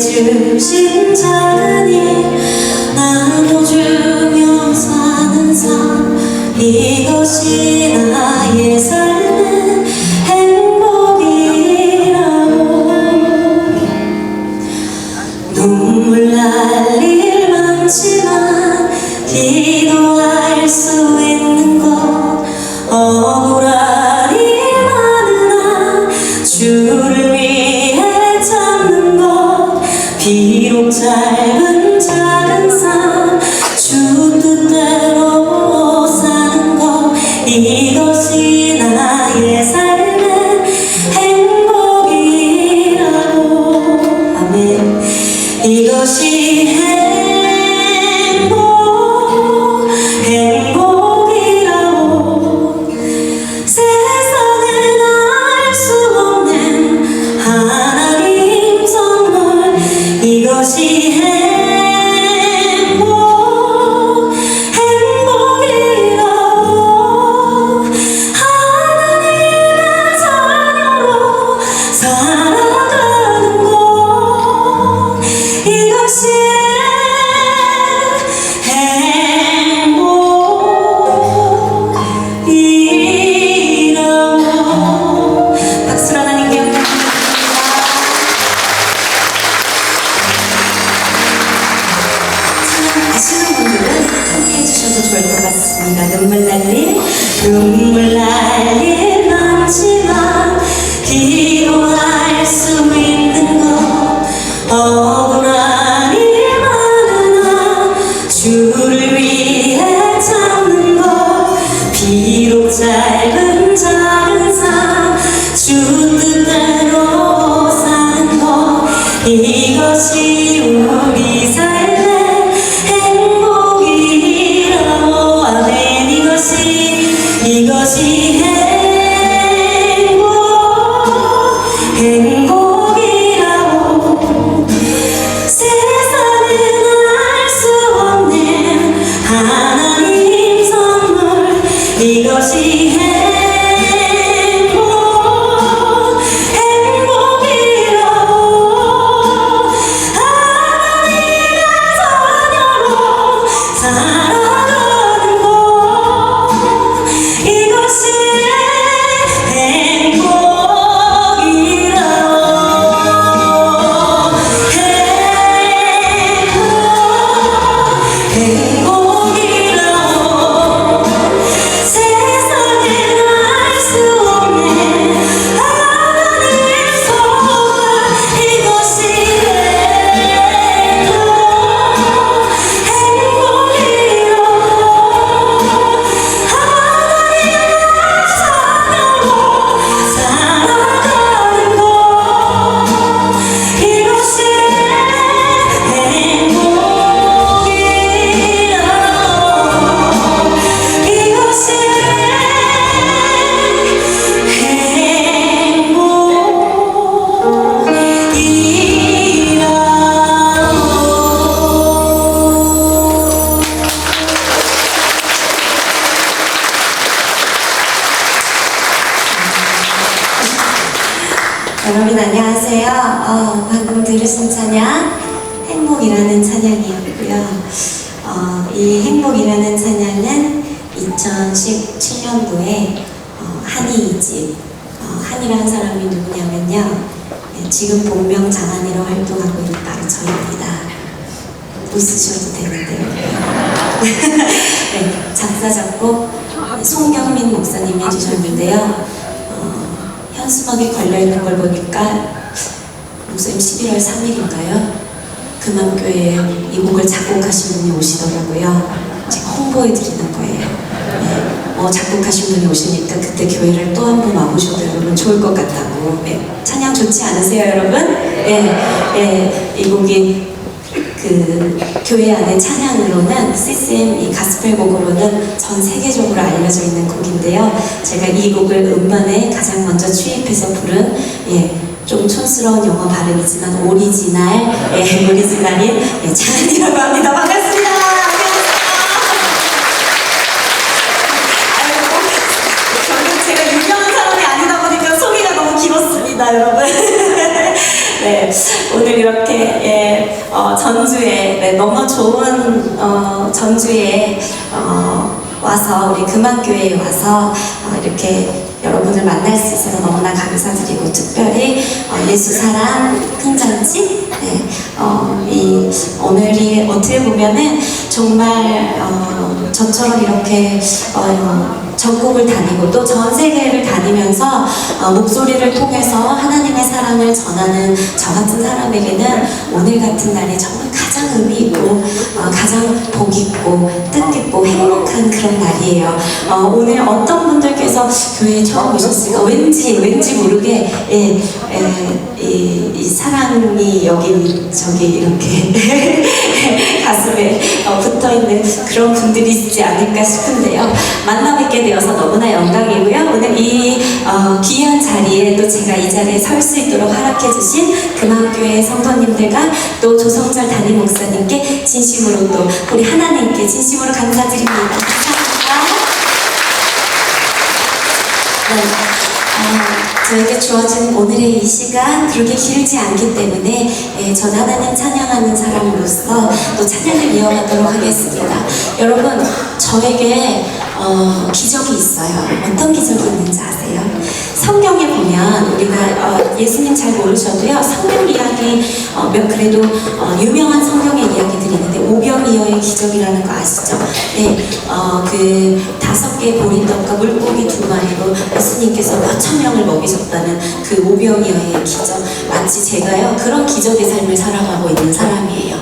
주신 작은 일 나눠주며 사는 삶, 이것이 나의 삶의 행복이라고. 눈물 날 일 많지만 기도할 수 있는 것, 억울한 일 많으나 주를 위해 참는 것, 비록 짧은 작은 삶 주 뜻대로 사는 것, 이것이 나의 삶의 행복이라고. 아멘. 이것이 행복이라고. 세상은 알 수 없는 하나님 선물, 이것이 행복이라고. 하나님의 자녀로 살아가는 것, 이것이 행복이라고. 박수로 하나님께 영광드립니다. 아시는 분들은 함께 해주셔도 좋을 것 같습니다. 눈물 날 일 많지만 기도할 수 있는 것, 억울한 일 많으나 주를 위해 참는 것, 비록 짧은 작은 삶 주 뜻대로 사는 것, 이것이 우리 삶의 행복이라고. 아멘. 이것이 행복이라고. 세상은 알 수 없는 하나님 선물, 이것이 행복이라고. 하나님의 자녀로 살아가는 것, 이것이 행복이라고. 세상엔 알 수 없는 하나님 선물, 이것이 행복이라고. 하나님의 자녀로 살아가는 것, 이것이 행복이라고. 이것이 여러분 안녕하세요. 방금 들으신 찬양 행복이라는 찬양이었고요. 이 행복이라는 찬양은 2017년도에 한이 이집, 한이라는 사람이 누구냐면요, 지금 본명 장한이로 활동하고 있는 바로 저입니다. 웃으셔도 되는데요. 네, 작사 작곡 송경민 목사님이 해주셨는데요. 현수막에 걸려있는 걸 보니까 목사님 11월 3일인가요? 금암교회에 이 곡을 작곡하신 분이 오시더라고요. 제가 홍보해드리는 거예요. 네, 작곡하신 분이 오시니까 그때 교회를 또 한 번 와보셔도 여러분 좋을 것 같다고. 네, 찬양 좋지 않으세요 여러분? 네, 이 곡이 그 교회 안에 찬양으로는 CCM 이 가스펠 곡으로는 전 세계적으로 알려져 있는 곡인데요. 제가 이 곡을 음반에 가장 먼저 취입해서 부른 좀 촌스러운 영어 발음이지만 오리지널인 장한이라고 합니다. 반갑습니다. 결국 제가 유명한 사람이 아니다 보니까 소개가 너무 길었습니다, 여러분. 네, 오늘 오늘 이렇게 전주에 너무 좋은 전주에 와서 우리 금학교회에 와서 이렇게 여러분을 만날 수 있어서 너무나 감사드리고 특별히 예수사랑 큰잔치 오늘이 어떻게 보면은 정말 저처럼 이렇게 전국을 다니고 또 전 세계를 다니면서 목소리를 통해서 하나님의 사랑을 전하는 저 같은 사람에게는 오늘 같은 날이 정말 가장 의미 있고 가장 복 있고 뜻깊고 행복한 그런 날이에요. 오늘 어떤 분들께서 교회에 처음 오셨을까 왠지 모르게 이 사랑이 여기 저기 이렇게 가슴에 붙어있는 그런 분들이 있지 않을까 싶은데요. 만나 뵙게 되어서 너무나 영광이고요. 오늘 이 귀한 자리에 또 제가 이 자리에 설 수 있도록 허락해 주신 금학교회 성도님들과 또 조성철 담임 목사님께 진심으로 또 우리 하나님께 진심으로 감사드립니다. 감사합니다. 저에게 주어진 오늘의 이 시간 그렇게 길지 않기 때문에 저는 하나님 찬양하는 사람으로서 또 찬양을 이어가도록 하겠습니다. 여러분, 저에게 기적이 있어요. 어떤 기적이 있는지 아세요? 성경에 보면 우리가 예수님 잘 모르셔도요, 성경 이야기 그래도 유명한 성경의 이야기들이 있는데 오병이어의 기적이라는 거 아시죠? 네, 그 5개의 보리떡과 물고기 2마리로 예수님께서 몇천 명을 먹이셨다는 그 오병이어의 기적. 마치 제가요 그런 기적의 삶을 살아가고 있는 사람이에요.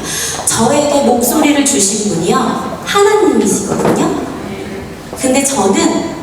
저에게 목소리를 주신 분이요 하나님이시거든요. 근데 저는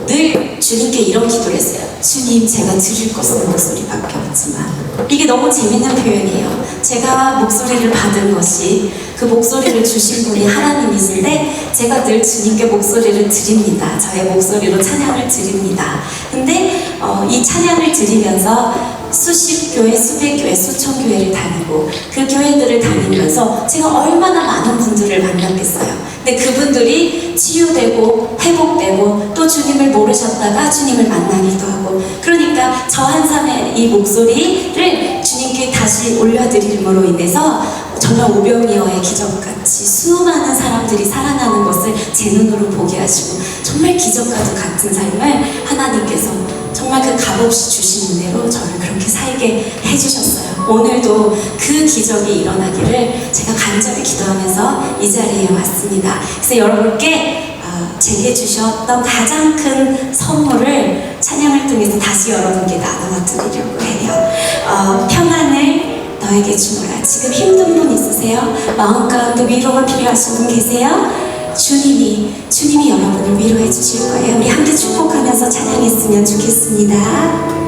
늘 주님께 이런 기도를 했어요. 주님, 제가 드릴 것은 목소리밖에 없지만. 이게 너무 재밌는 표현이에요. 제가 목소리를 받은 것이 그 목소리를 주신 분이 하나님이신데 제가 늘 주님께 목소리를 드립니다. 저의 목소리로 찬양을 드립니다. 근데 이 찬양을 드리면서 수십 교회, 수백 교회, 수천 교회를 다니고 그 교회들을 다니면서 제가 얼마나 많은 분들을 만났겠어요. 근데 그분들이 치유되고 회복되고 또 주님을 모르셨다가 주님을 만나기도 하고, 그러니까 저 한 사람의 이 목소리를 주님께 다시 올려드림으로 인해서 정말 오병이어의 기적같이 수많은 사람들이 살아나는 것을 제 눈으로 보게 하시고 정말 기적과도 같은 삶을 하나님께서 정말 그 값없이 주신 은혜로 저를 그렇게 살게 해주셨어요. 오늘도 그 기적이 일어나기를 제가 간절히 기도하면서 이 자리에 왔습니다. 그래서 여러분께 제게 주셨던 가장 큰 선물을 찬양을 통해서 다시 여러분께 나눠 드리려고 해요. 평안을 너에게 주노라. 지금 힘든 분 있으세요? 마음 가운데 위로가 필요하신 분 계세요? 주님이 여러분을 위로해 주실 거예요. 우리 함께 축복하면서 찬양했으면 좋겠습니다.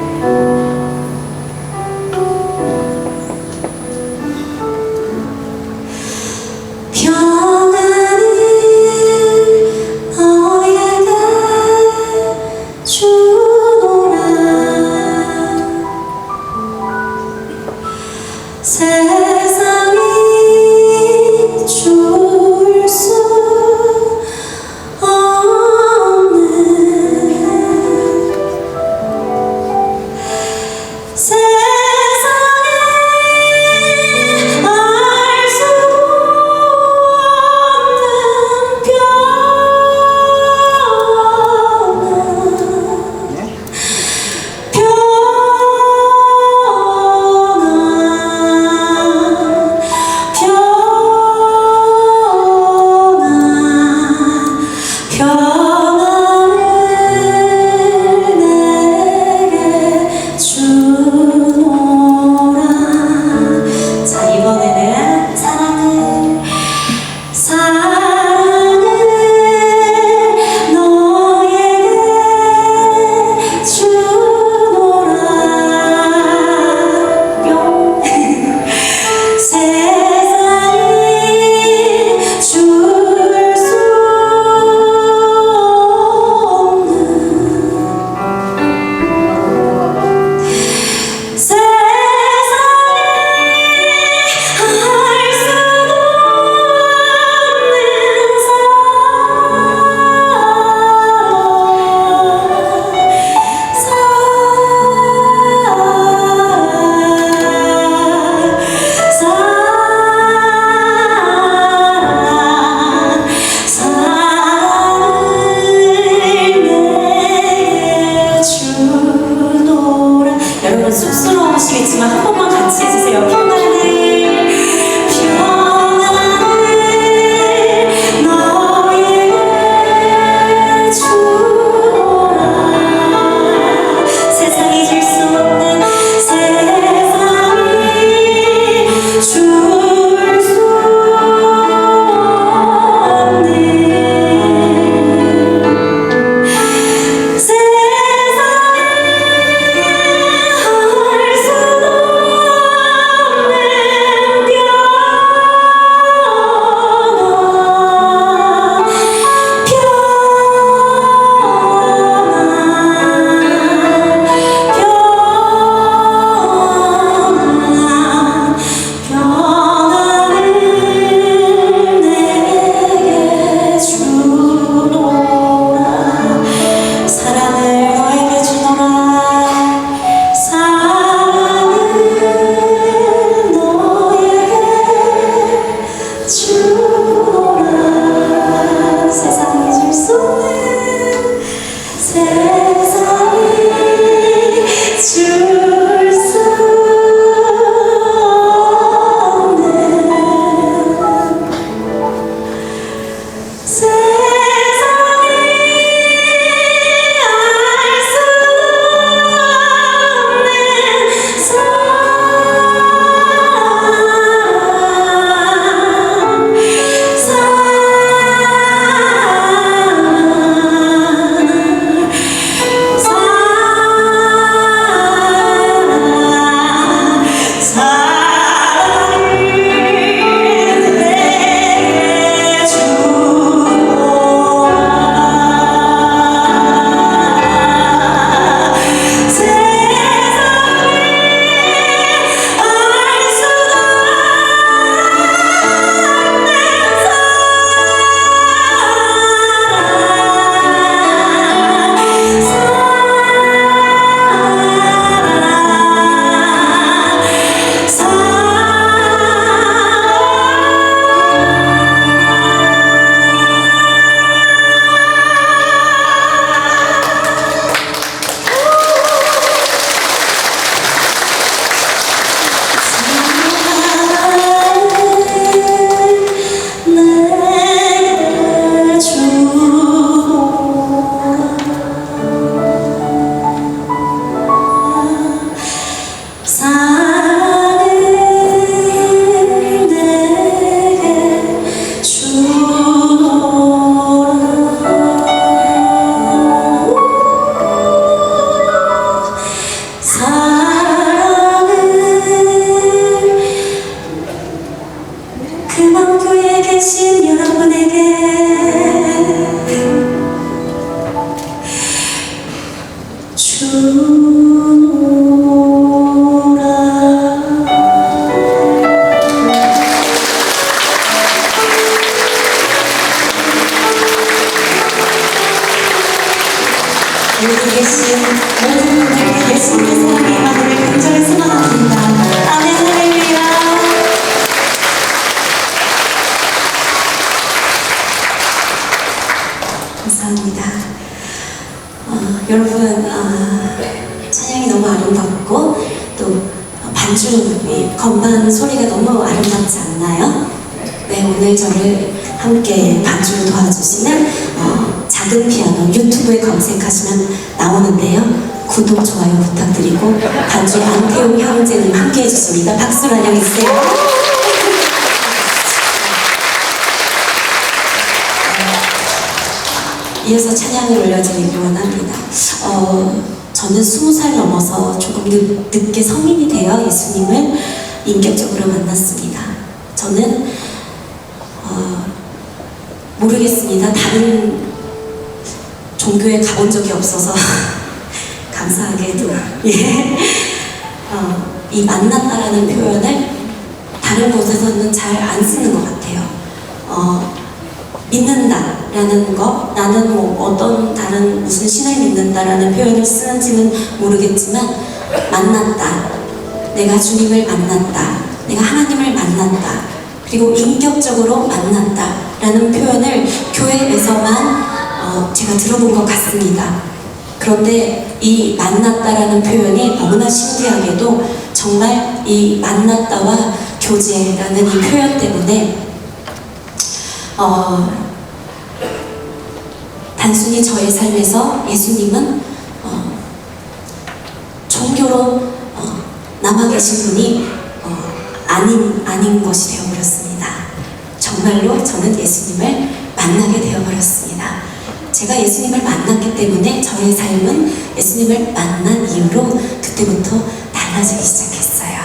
여기 계신 모든 분들께 예수님의 사랑의 임하기를 간절히 소망합니다. 아멘. 할렐루야. 감사합니다. 여러분, 찬양이 너무 아름답고 또 반주, 건반 소리가 너무 아름답지 않나요? 네, 오늘 저를 함께 반주를 도와주시는 작은 피아노 유튜브에 검색하시면 나오는데요. 구독, 좋아요 부탁드리고 반주 안태용 형제님 함께 해주십니다. 박수로 환영해주세요. 이어서 찬양을 올려드리기 원합니다. 저는 20살 넘어서 조금 늦게 성인이 되어 예수님을 인격적으로 만났습니다. 저는 모르겠습니다. 다른 종교에 가본 적이 없어서 감사하게도 이 만났다라는 표현을 다른 곳에서는 잘 안 쓰는 것 같아요. 믿는다라는 거, 나는 뭐 어떤 다른 무슨 신을 믿는다라는 표현을 쓰는지는 모르겠지만 만났다, 내가 주님을 만났다, 내가 하나님을 만났다, 그리고 인격적으로 만났다라는 표현을 교회에서만 제가 들어본 것 같습니다. 그런데 이 만났다라는 표현이 너무나 신기하게도 정말 이 만났다와 교제라는 이 표현 때문에 단순히 저의 삶에서 예수님은 종교로 남아 계신 분이 아닌 것이 되어버렸습니다. 정말로 저는 예수님을 만나게 되어버렸습니다. 제가 예수님을 만났기 때문에 저의 삶은 예수님을 만난 이후로 그때부터 달라지기 시작했어요.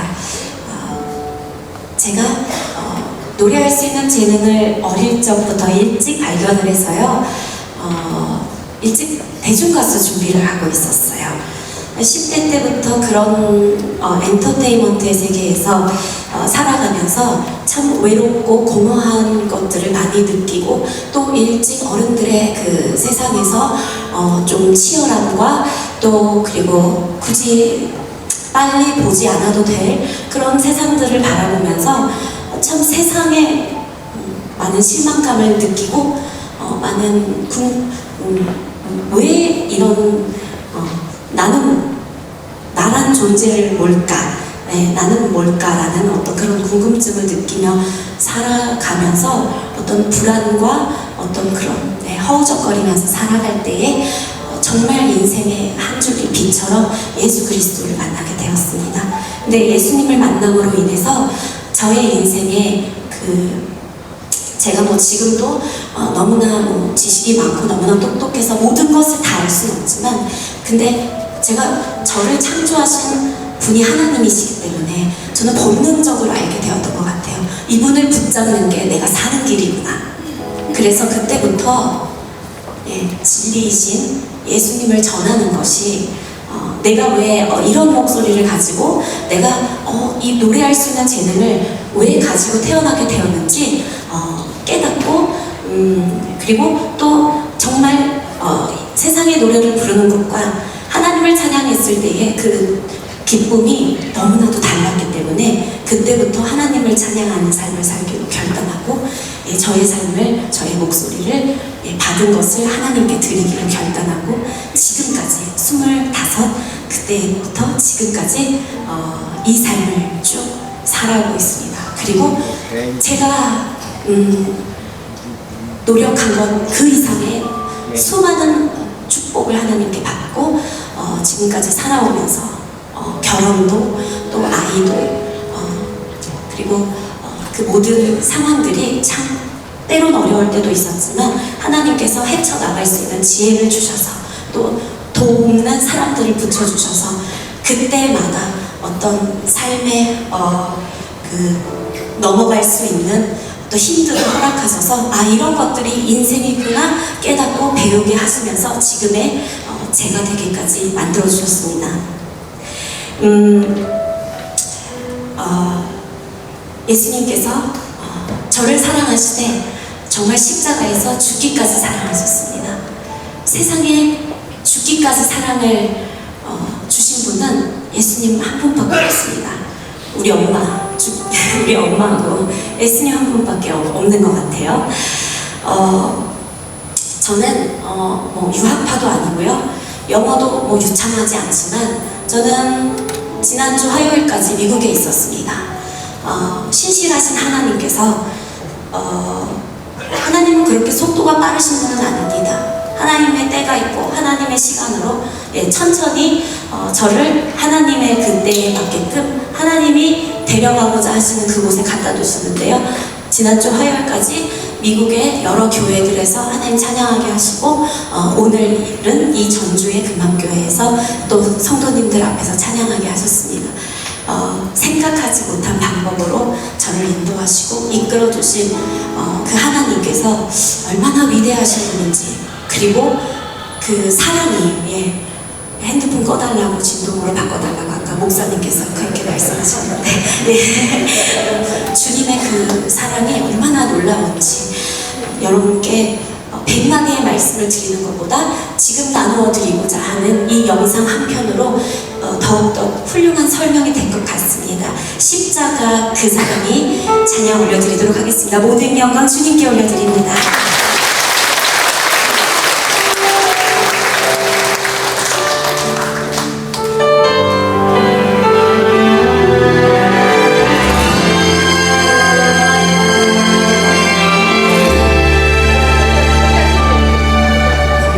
제가 노래할 수 있는 재능을 어릴 적부터 일찍 발견을 해서요. 일찍 대중가수 준비를 하고 있었어요. 10대 때부터 그런 엔터테인먼트의 세계에서 살아가면서 참 외롭고 공허한 것들을 많이 느끼고 또 일찍 어른들의 그 세상에서 좀 치열함과 또 그리고 굳이 빨리 보지 않아도 될 그런 세상들을 바라보면서 참 세상에 많은 실망감을 느끼고 많은 왜 이런 나란 존재를 뭘까? 네, 나는 뭘까라는 어떤 그런 궁금증을 느끼며 살아가면서 어떤 불안과 어떤 그런 허우적거리면서 살아갈 때에 정말 인생의 한 줄기 빛처럼 예수 그리스도를 만나게 되었습니다. 근데 예수님을 만남으로 인해서 저의 인생에 제가 지금도 너무나 지식이 많고 너무나 똑똑해서 모든 것을 다 알 수는 없지만 근데 제가 저를 창조하신 분이 하나님이시기 때문에 저는 본능적으로 알게 되었던 것 같아요. 이분을 붙잡는 게 내가 사는 길이구나. 그래서 그때부터 진리이신 예수님을 전하는 것이 내가 왜 이런 목소리를 가지고 내가 이 노래할 수 있는 재능을 왜 가지고 태어나게 되었는지 깨닫고 그리고 또 정말 세상의 노래를 부르는 것과 하나님을 찬양했을 때의 그 기쁨이 너무나도 달랐기 때문에 그때부터 하나님을 찬양하는 삶을 살기로 결단하고 저의 삶을, 저의 목소리를 받은 것을 하나님께 드리기로 결단하고 지금까지 25 그때부터 지금까지 이 삶을 쭉 살아오고 있습니다. 그리고 제가 노력한 것 그 이상의 수많은 축복을 하나님께 받고 지금까지 살아오면서 결혼도 또 아이도 그리고 그 모든 상황들이 참 때론 어려울 때도 있었지만 하나님께서 헤쳐나갈 수 있는 지혜를 주셔서 또 돕는 사람들을 붙여주셔서 그때마다 어떤 삶의 넘어갈 수 있는 또 힘들을 허락하셔서 이런 것들이 인생이구나 깨닫고 배우게 하시면서 지금의 제가 되기까지 만들어주셨습니다. 예수님께서 저를 사랑하시되 정말 십자가에서 죽기까지 사랑하셨습니다. 세상에 죽기까지 사랑을 주신 분은 예수님 한 분밖에 없습니다. 우리 엄마하고 예수님 한 분밖에 없는 것 같아요. 저는 유학파도 아니고요. 영어도 유창하지 않지만 저는 지난주 화요일까지 미국에 있었습니다. 신실하신 하나님께서 하나님은 그렇게 속도가 빠르신 분은 아닙니다. 하나님의 때가 있고 하나님의 시간으로 천천히 저를 하나님의 그때에 맞게끔 하나님이 데려가고자 하시는 그곳에 갖다 두시는데요. 지난주 화요일까지 미국의 여러 교회들에서 하나님 찬양하게 하시고 오늘은 이 전주의 금암교회에서 또 성도님들 앞에서 찬양하게 하셨습니다. 생각하지 못한 방법으로 저를 인도하시고 이끌어주신 그 하나님께서 얼마나 위대하신 분인지 그리고 그 사랑이 핸드폰 꺼달라고 진동으로 바꿔달라고 아까 목사님께서 그렇게 말씀하셨는데 주님의 그 사랑이 얼마나 놀라운지 여러분께 100마디의 말씀을 드리는 것보다 지금 나누어 드리고자 하는 이 영상 한 편으로 더욱더 훌륭한 설명이 된 것 같습니다. 십자가 그 사랑이 찬양 올려드리도록 하겠습니다. 모든 영광 주님께 올려드립니다.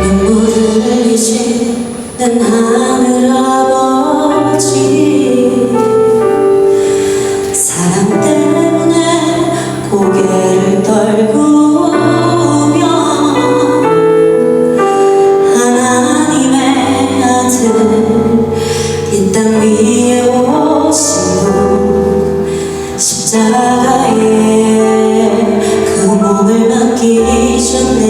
눈물을 흘리시는 하늘 아버지 사랑 나에게 그 몸을 맡기셨네.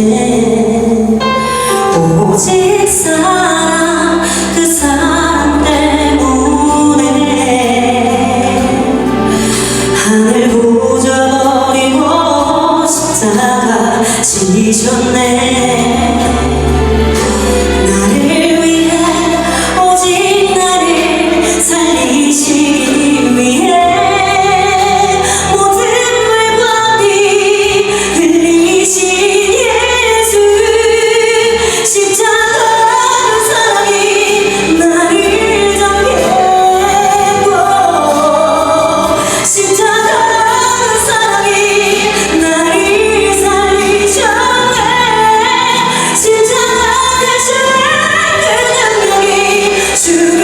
오직 사랑, 그 사랑 때문에 하늘 보져버리고 십자가 지셨네. 나를 위해, 오직 나를 살리시기 위해 모든 물과 피 흘리신 예수. 십자가 사랑이 나를 정했고, 십자가 사랑이 나를 살리셨네. 십자가 그 주의 그 능력이 주를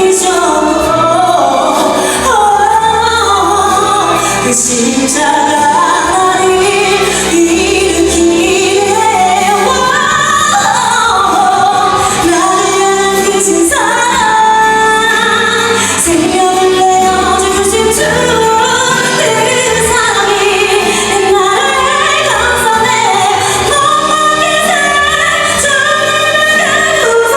이기셨고, 그 십자가 나를 일으키네. 나를 향한 그 진 사랑, 생명을 내어주신 주, 그 사랑이 나를 감싸네. 너만의 사랑, 주님의 그 구속,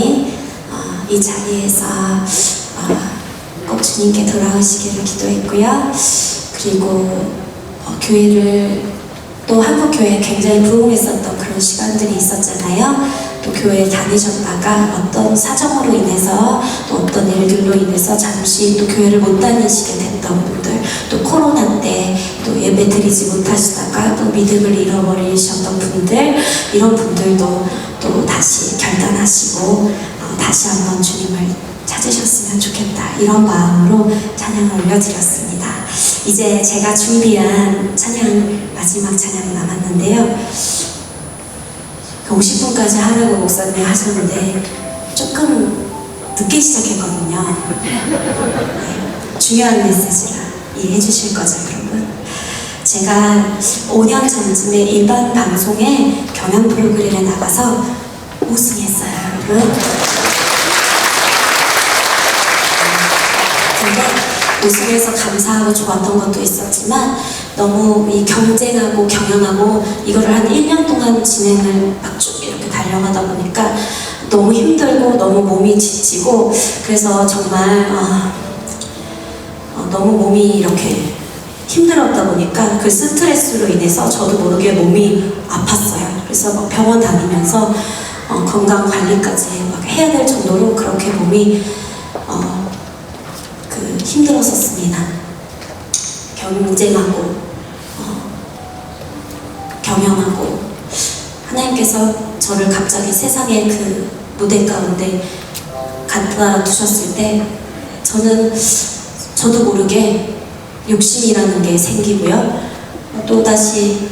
주님 이 자리에서 꼭 주님께 돌아오시기를 기도했고요. 그리고 교회를 또 한국 교회에 굉장히 부흥했었던 그런 시간들이 있었잖아요. 또 교회에 다니셨다가 어떤 사정으로 인해서 또 어떤 일들로 인해서 잠시 또 교회를 못 다니시게 됐던 분들, 또 코로나 때 또 예배 드리지 못하시다가 또 믿음을 잃어버리셨던 분들, 이런 분들도 또 다시 결단하시고 다시 한번 주님을 찾으셨으면 좋겠다, 이런 마음으로 찬양을 올려드렸습니다. 이제 제가 준비한 찬양, 마지막 찬양이 남았는데요. 50분까지 하라고 목사님이 하셨는데 조금 늦게 시작했거든요. 네, 중요한 메시지라 이해해 주실 거죠, 여러분? 제가 5년 전쯤에 일반 방송에 경연 프로그램에 나가서 우승했어요, 여러분. 근데 우승해서 감사하고 좋았던 것도 있었지만 너무 이 경쟁하고 경연하고 이거를 한 1년 동안 진행을 막 쭉 이렇게 달려가다 보니까 너무 힘들고 너무 몸이 지치고, 그래서 정말 너무 몸이 이렇게 힘들었다 보니까 그 스트레스로 인해서 저도 모르게 몸이 아팠어요. 그래서 막 병원 다니면서 건강 관리까지 막 해야 될 정도로 그렇게 몸이 힘들었었습니다. 경쟁하고 경영하고, 하나님께서 저를 갑자기 세상의 그 무대 가운데 갖다 두셨을 때 저도 모르게 욕심이라는 게 생기고요. 또다시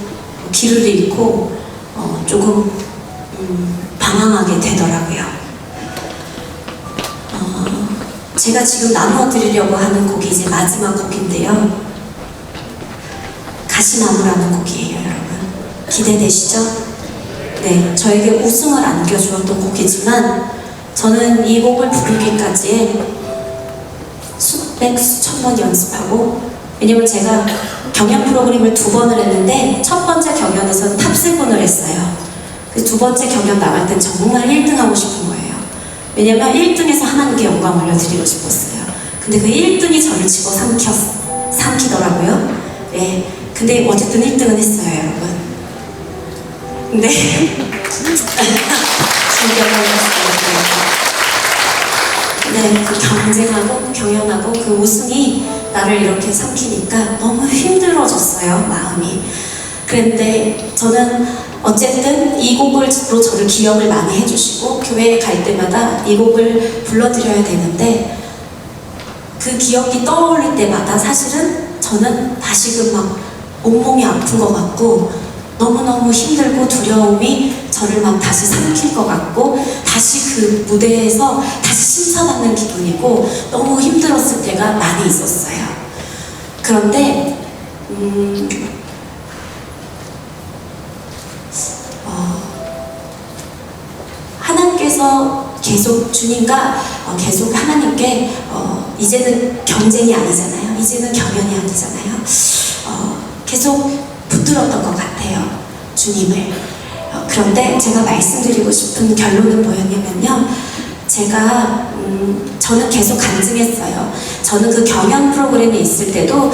길을 잃고 조금 방황하게 되더라고요. 제가 지금 나눠드리려고 하는 곡이 이제 마지막 곡인데요. 가시나무라는 곡이에요, 여러분. 기대되시죠? 네, 저에게 우승을 안겨주었던 곡이지만 저는 이 곡을 부르기까지에 수백, 수천 번 연습하고, 왜냐면 제가 경연 프로그램을 2번을 했는데 첫 번째 경연에서는 탑7을 했어요. 그 두 번째 경연 나갈 땐 정말 1등 하고 싶은 거예요. 왜냐면 1등에서 하나님께 영광 올려드리고 싶었어요. 근데 그 1등이 저를 집어삼키더라고요. 네, 근데 어쨌든 1등은 했어요, 여러분. 네. 네, 그 경쟁하고 경연하고 그 우승이 나를 이렇게 삼키니까 너무 힘들어졌어요, 마음이. 그런데 저는 어쨌든 이 곡으로 저를 기억을 많이 해주시고 교회에 갈 때마다 이 곡을 불러드려야 되는데, 그 기억이 떠올릴 때마다 사실은 저는 다시금 막 온몸이 아픈 것 같고 너무너무 힘들고 두려움이 저를 막 다시 삼킬 것 같고 다시 그 무대에서 다시 심사받는 기분이고 너무 힘들었을 때가 많이 있었어요. 그런데 하나님께서 계속 주님과 계속 하나님께 이제는 경쟁이 아니잖아요. 이제는 경연이 아니잖아요. 계속 붙들었던 것 같아요, 주님을. 그런데 제가 말씀드리고 싶은 결론은 뭐였냐면요, 저는 계속 간증했어요. 저는 그 경연 프로그램에 있을 때도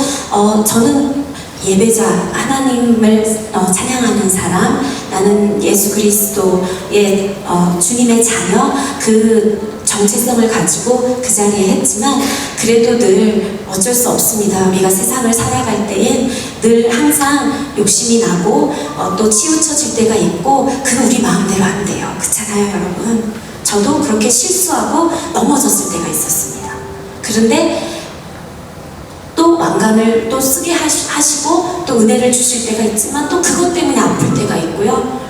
저는 예배자, 하나님을 찬양하는 사람, 나는 예수 그리스도의 주님의 자녀, 그 정체성을 가지고 그 자리에 했지만 그래도 늘 어쩔 수 없습니다. 우리가 세상을 살아갈 때엔 늘 항상 욕심이 나고 또 치우쳐질 때가 있고 그건 우리 마음대로 안 돼요. 그렇잖아요, 여러분. 저도 그렇게 실수하고 넘어졌을 때가 있었습니다. 그런데 또 왕관을 또 쓰게 하시고 또 은혜를 주실 때가 있지만 또 그것 때문에 아플 때가 있고요.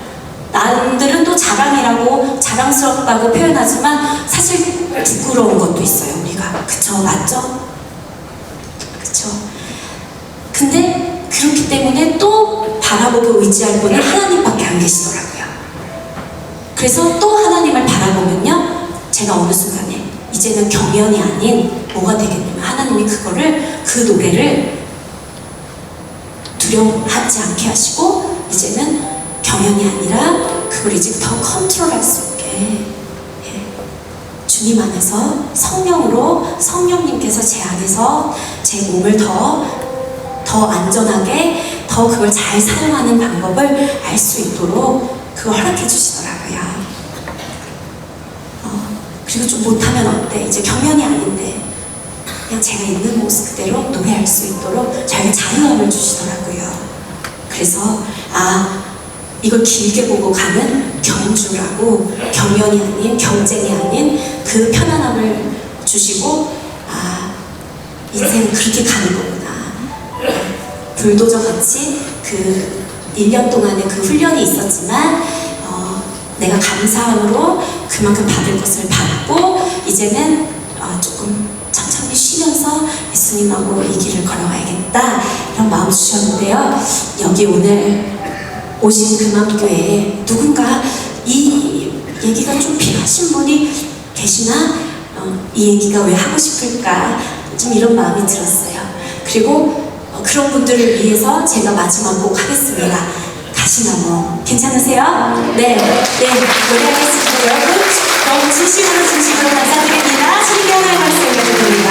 남들은 또 자랑이라고 자랑스럽다고 표현하지만 사실 부끄러운 것도 있어요, 우리가. 그쵸? 맞죠? 그쵸? 근데 그렇기 때문에 또 바라보고 의지할 분은 하나님밖에 안 계시더라고요. 그래서 또 하나님을 바라보면요, 제가 어느 순간에 이제는 경연이 아닌 뭐가 되겠냐면 하나님이 그 노래를 두려워하지 않게 하시고 이제는 경연이 아니라 그걸 이제 더 컨트롤할 수 있게 주님 안에서 성령으로 성령님께서 제 안에서 제 몸을 더 안전하게 더 그걸 잘 사용하는 방법을 알 수 있도록 그걸 허락해 주시더라고요. 그리고 좀 못하면 어때? 이제 경연이 아닌데 그냥 제가 있는 모습 그대로 노래할 수 있도록 저에게 자유함을 주시더라고요. 그래서 이걸 길게 보고 가는 경주라고, 경연이 아닌, 경쟁이 아닌 그 편안함을 주시고, 인생은 그렇게 가는 거구나. 불도저 같이 그 1년 동안의 그 훈련이 있었지만 내가 감사함으로 그만큼 받을 것을 받고 이제는 조금 천천히 쉬면서 예수님하고 이 길을 걸어가야겠다, 이런 마음 주셨는데요. 여기 오늘 오신 금암교회에 누군가 이 얘기가 좀 필요하신 분이 계시나? 이 얘기가 왜 하고 싶을까? 좀 이런 마음이 들었어요. 그리고 그런 분들을 위해서 제가 마지막 곡 하겠습니다. 가시나무 괜찮으세요? 네, 노래하겠습니다. 여러분 너무 진심으로 감사드립니다. 신기한 말씀 부탁드립니다.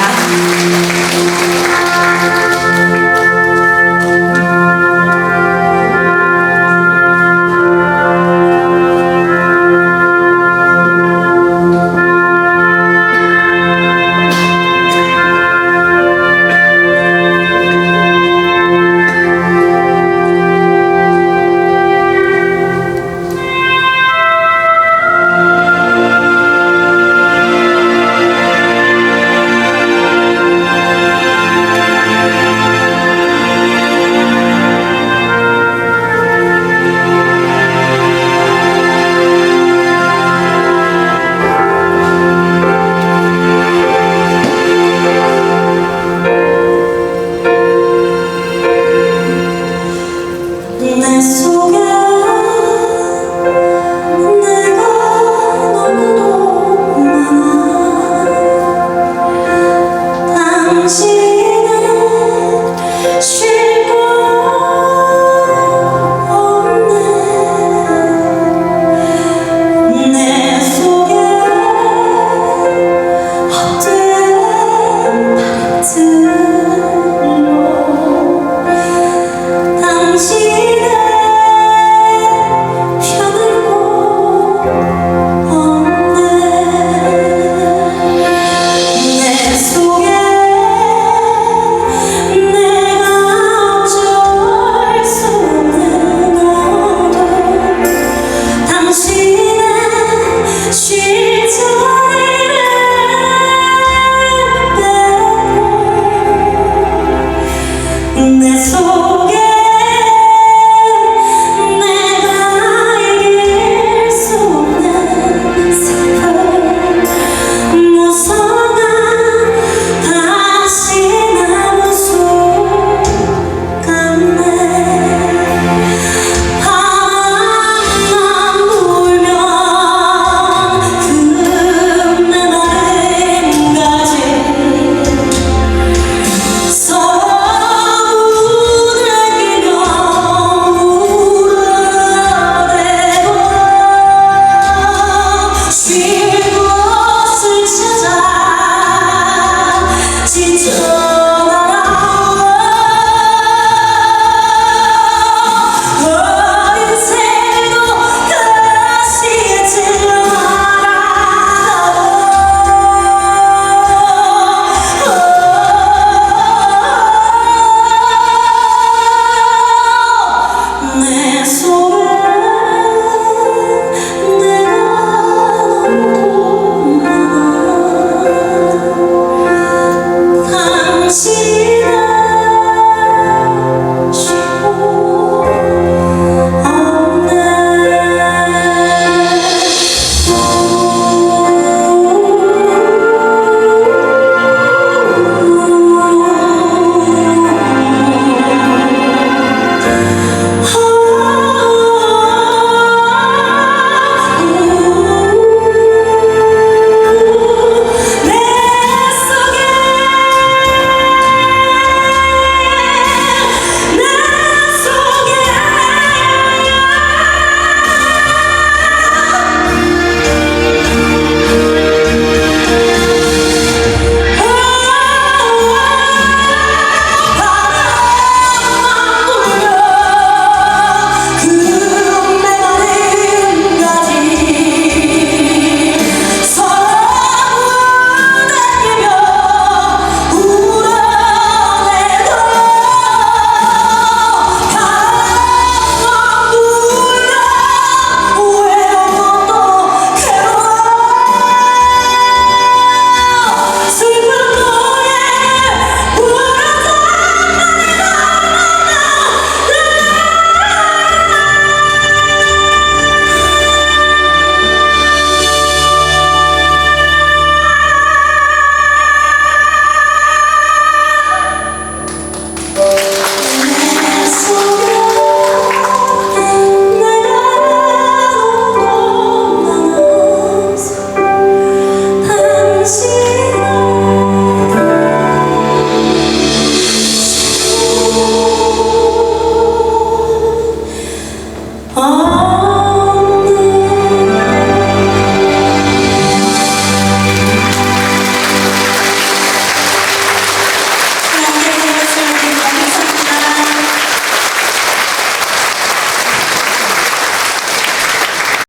네.